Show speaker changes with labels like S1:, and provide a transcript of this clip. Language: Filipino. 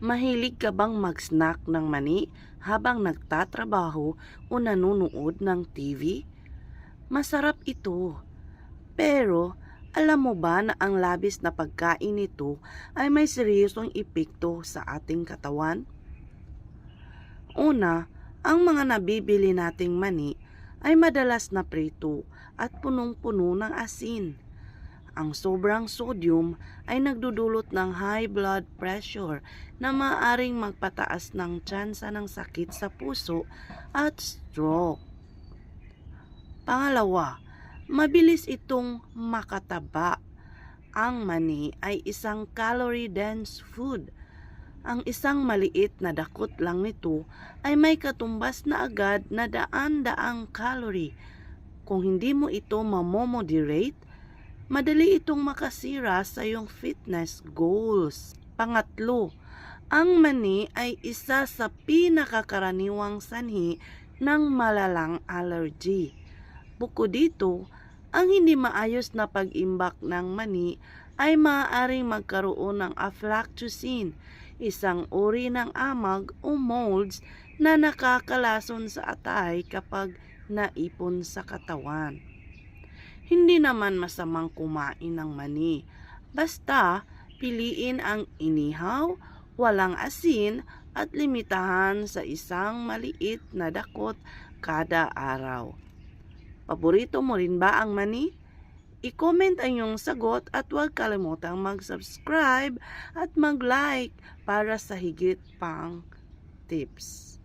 S1: Mahilig ka bang mag-snack ng mani habang nagtatrabaho o nanonood ng TV? Masarap ito. Pero, alam mo ba na ang labis na pagkain nito ay may seryosong epekto sa ating katawan? Una, ang mga nabibili nating mani ay madalas na prito at punong-puno ng asin. Ang sobrang sodium ay nagdudulot ng high blood pressure na maaaring magpataas ng tsansa ng sakit sa puso at stroke. Pangalawa, mabilis itong makataba. Ang mani ay isang calorie-dense food. Ang isang maliit na dakot lang nito ay may katumbas na agad na daan-daang calorie. Kung hindi mo ito mamomoderate, madali itong makasira sa iyong fitness goals. Pangatlo, ang mani ay isa sa pinakakaraniwang sanhi ng malalang allergy. Bukod dito, ang hindi maayos na pag-imbak ng mani ay maaaring magkaroon ng aflatoxin, isang uri ng amag o molds na nakakalason sa atay kapag naipon sa katawan. Hindi naman masamang kumain ng mani. Basta, piliin ang inihaw, walang asin, at limitahan sa isang maliit na dakot kada araw. Paborito mo rin ba ang mani? I-comment ang iyong sagot at huwag kalimutang mag-subscribe at mag-like para sa higit pang tips.